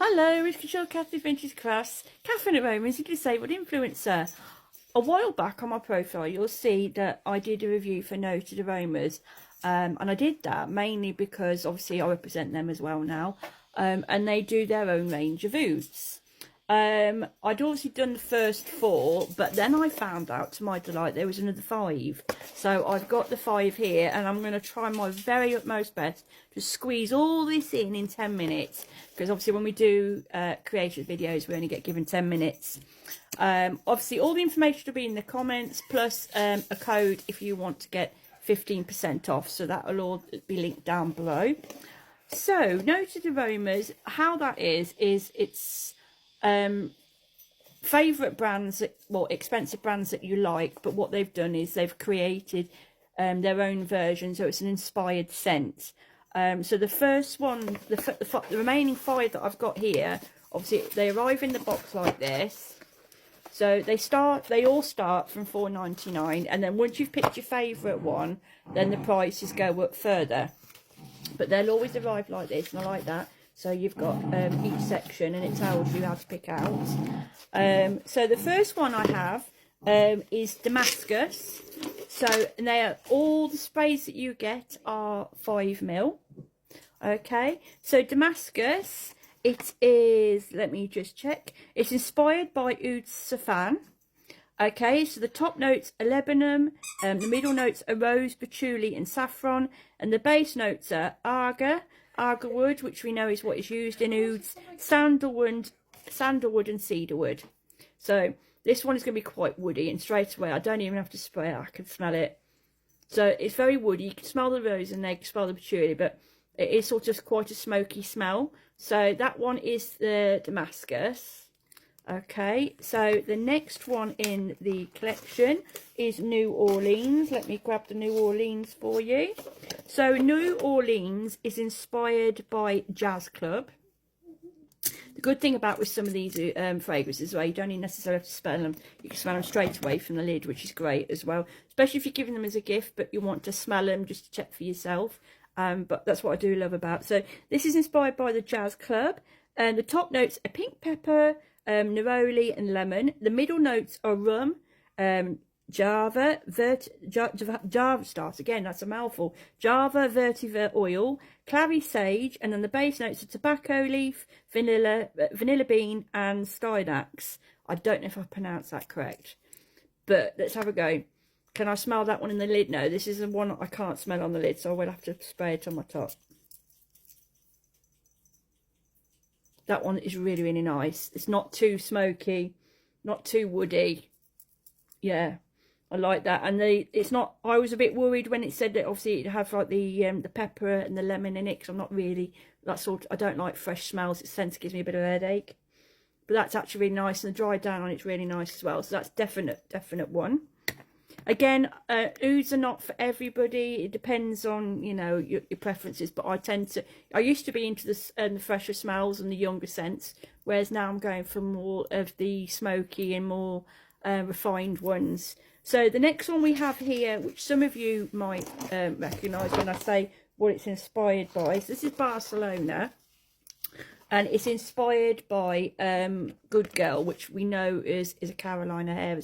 Hello, it's Control Kathy Vintage Crafts. Catherine at Romans, a disabled influencer. A while back on my profile, you'll see that I did a review for Noted Aromas. And I did that mainly because obviously I represent them as well now. And they do their own range of ouds. I'd obviously done the first 4, but then I found out, to my delight, there was another 5. So I've got the 5 here, and I'm going to try my very utmost best to squeeze all this in 10 minutes. Because obviously when we do creative videos, we only get given 10 minutes. Obviously all the information will be in the comments, plus a code if you want to get 15% off. So that will all be linked down below. So Noted Aromas, how that is it's favourite brands, well, expensive brands that you like, but what they've done is they've created their own version, so it's an inspired scent. So the first one, the remaining 5 that I've got here, obviously they arrive in the box like this. So they all start from £4.99, and then once you've picked your favourite one, then the prices go up further. But they'll always arrive like this, and I like that. So you've got each section, and it tells you how to pick out. So the first one I have is Damascus. So and all the sprays that you get are 5ml. Okay, so Damascus, it is, let me just check. It's inspired by Oud Saffan. Okay, so the top notes are Lebanon, the middle notes are rose, patchouli and saffron, and the base notes are argarwood, which we know is what is used in ouds, sandalwood and cedarwood. So this one is going to be quite woody, and straight away I don't even have to spray it, I can smell it. So it's very woody. You can smell the rose and you can smell the patchouli, but it is sort of quite a smoky smell. So that one is the Damascus. Okay, so the next one in the collection is New Orleans. Let me grab the New Orleans for you. So New Orleans is inspired by Jazz Club. The good thing about with some of these fragrances, well, you don't even necessarily have to smell them. You can smell them straight away from the lid, which is great as well. Especially if you're giving them as a gift, but you want to smell them just to check for yourself. But that's what I do love about. So this is inspired by the Jazz Club. And the top notes are pink pepper, neroli and lemon. The middle notes are rum, Java start again, that's a mouthful. Java vetiver oil, clary sage, and then the base notes are tobacco leaf, vanilla bean and styrax. I don't know if I pronounced that correct, but let's have a go. Can I smell that one in the lid? No, this is the one I can't smell on the lid, so I will have to spray it on my top. That one is really, really nice. It's not too smoky, not too woody. Yeah, I like that. And it's not, I was a bit worried when it said that obviously it had like the pepper and the lemon in it, because I'm not really that sort. I don't like fresh smells. It tends to give me a bit of a headache. But that's actually really nice, and the dry down on it's really nice as well. So that's definite one. Again, ouds are not for everybody. It depends on, you know, your preferences. But I used to be into the fresher smells and the younger scents, whereas now I'm going for more of the smoky and more refined ones. So the next one we have here, which some of you might recognise when I say what it's inspired by. So this is Barcelona, and it's inspired by Good Girl, which we know is a Carolina Herrera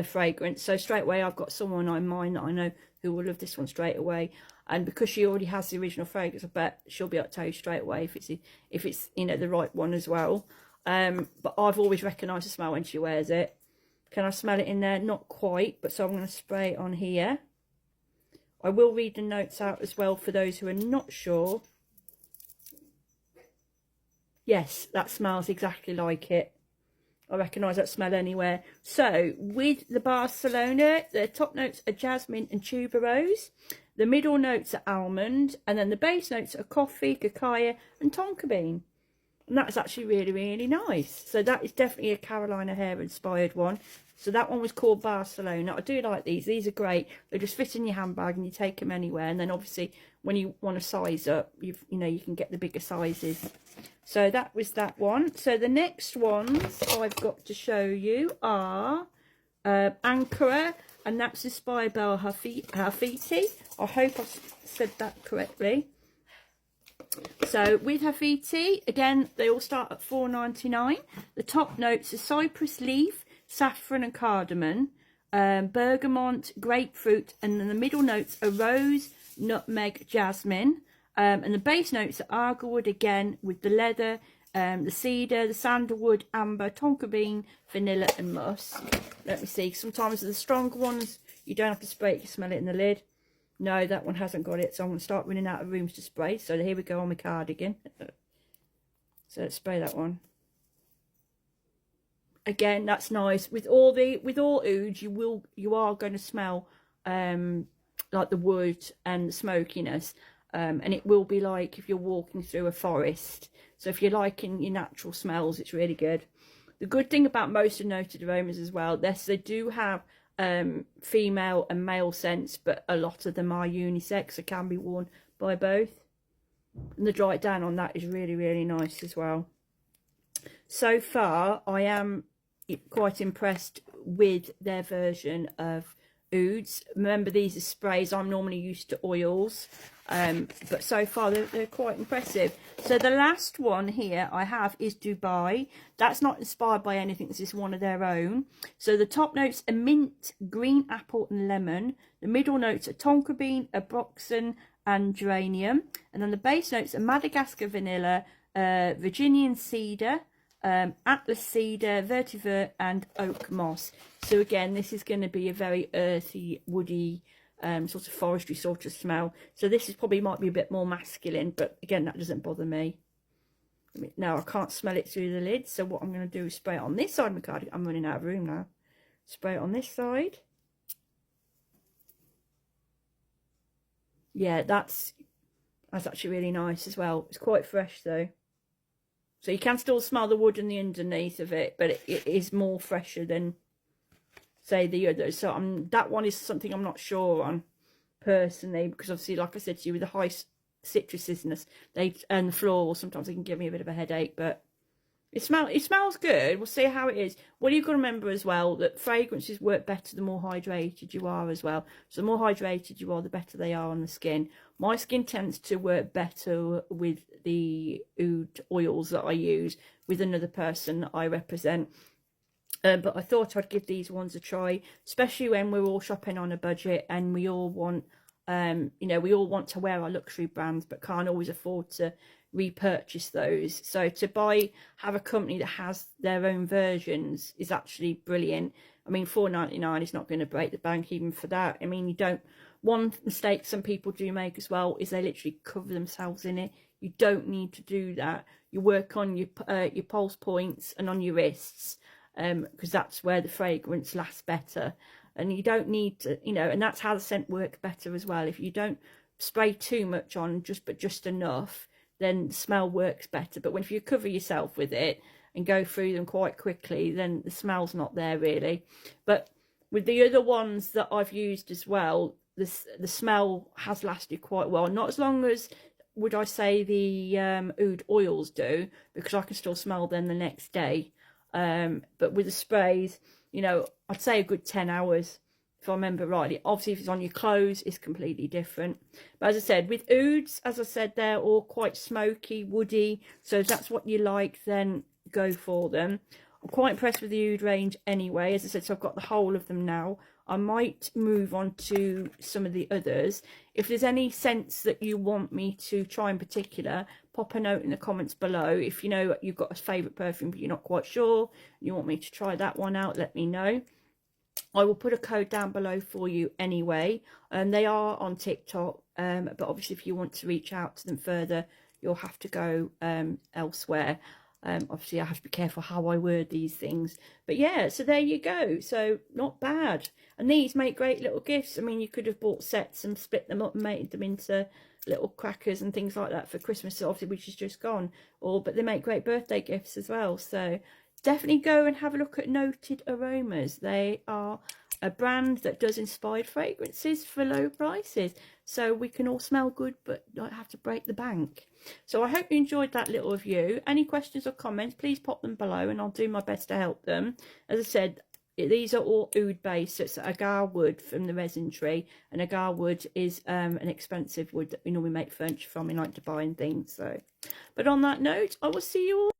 fragrance. So straight away I've got someone in mind that I know who will love this one straight away, and because she already has the original fragrance, I bet she'll be able to tell you straight away if it's you know the right one as well. But I've always recognised the smell when she wears it. Can I smell it in there? Not quite, but so I'm going to spray it on here. I will read the notes out as well for those who are not sure. Yes, that smells exactly like it. I recognise that smell anywhere. So with the Barcelona, the top notes are jasmine and tuberose. The middle notes are almond, and then the base notes are coffee, cacao and tonka bean. And that's actually really, really nice. So that is definitely a Carolina Herrera inspired one. So that one was called Barcelona. I do like these. These are great. They just fit in your handbag and you take them anywhere. And then obviously when you want to size up, you know, you can get the bigger sizes. So that was that one. So the next ones I've got to show you are Ankara, and that's inspired by Hafiti. I hope I said that correctly. So with Hafiti, again, they all start at $4.99. The top notes are cypress leaf, saffron and cardamom, bergamot, grapefruit, and then the middle notes are rose, nutmeg, jasmine. And the base notes are agarwood again with the leather, the cedar, the sandalwood, amber, tonka bean, vanilla and musk. Let me see. Sometimes the stronger ones, you don't have to spray it, you smell it in the lid. No, that one hasn't got it, so I'm going to start running out of rooms to spray. So here we go on my cardigan. So let's spray that one. Again, that's nice. With all ouds, you are going to smell like the wood and the smokiness. And it will be like if you're walking through a forest. So if you're liking your natural smells, it's really good. The good thing about most of Noted Aromas as well, they do have female and male scents, but a lot of them are unisex, so can be worn by both. And the dry it down on that is really, really nice as well. So far, I am quite impressed with their version of ouds. Remember, these are sprays. I'm normally used to oils, but so far they're quite impressive. So the last one here I have is Dubai. That's not inspired by anything. This is one of their own. So the top notes are mint, green apple and lemon. The middle notes are tonka bean, abroxan and geranium. And then the base notes are Madagascar vanilla, Virginian cedar, Atlas cedar, vetiver and oak moss. So again, this is going to be a very earthy, woody, sort of forestry sort of smell. So this is probably might be a bit more masculine, but again, that doesn't bother me. Now I can't smell it through the lid, so what I'm going to do is spray it on this side of my cardigan. I'm running out of room now. Spray it on this side. Yeah, that's actually really nice as well. It's quite fresh though. So you can still smell the wood and the underneath of it, but it is more fresher than, say, the others. So that one is something I'm not sure on personally, because obviously, like I said to you, with the high citrusousness, and the floral, sometimes they can give me a bit of a headache. But it smells good. We'll see how it is. What you've got to remember as well, that fragrances work better the more hydrated you are as well. So the more hydrated you are, the better they are on the skin. My skin tends to work better with the oud oils that I use with another person that I represent. But I thought I'd give these ones a try, especially when we're all shopping on a budget and we all want, we all want to wear our luxury brands, but can't always afford to repurchase those. So to have a company that has their own versions is actually brilliant. I mean, $4.99 is not going to break the bank even for that. I mean, one mistake some people do make as well is they literally cover themselves in it. You don't need to do that. You work on your pulse points and on your wrists, because that's where the fragrance lasts better. And you don't need to, and that's how the scent works better as well. If you don't spray too much on, but just enough, then the smell works better. But if you cover yourself with it and go through them quite quickly, then the smell's not there really. But with the other ones that I've used as well, the smell has lasted quite well. Not as long as, would I say, the oud oils do, because I can still smell them the next day. But with the sprays, I'd say a good 10 hours, if I remember rightly. Obviously, if it's on your clothes, it's completely different. But as I said, with ouds, as I said, they're all quite smoky, woody. So if that's what you like, then go for them. I'm quite impressed with the oud range anyway. As I said, so I've got the whole of them now. I might move on to some of the others. If there's any scents that you want me to try in particular, pop a note in the comments below. If you've got a favourite perfume but you're not quite sure, you want me to try that one out, let me know. I will put a code down below for you anyway. They are on TikTok, but obviously if you want to reach out to them further, you'll have to go elsewhere. Obviously I have to be careful how I word these things, but yeah, so there you go. So not bad. And these make great little gifts. I mean, you could have bought sets and split them up and made them into little crackers and things like that for Christmas, obviously, which is just gone. But they make great birthday gifts as well. So definitely go and have a look at Noted Aromas. They are a brand that does inspired fragrances for low prices, so we can all smell good but not have to break the bank. So I hope you enjoyed that little review. Any questions or comments, please pop them below and I'll do my best to help them. As I said, these are all oud based, so it's agar wood from the resin tree, and agar wood is an expensive wood that we normally make furniture from in like Dubai and things. So, but on that note, I will see you all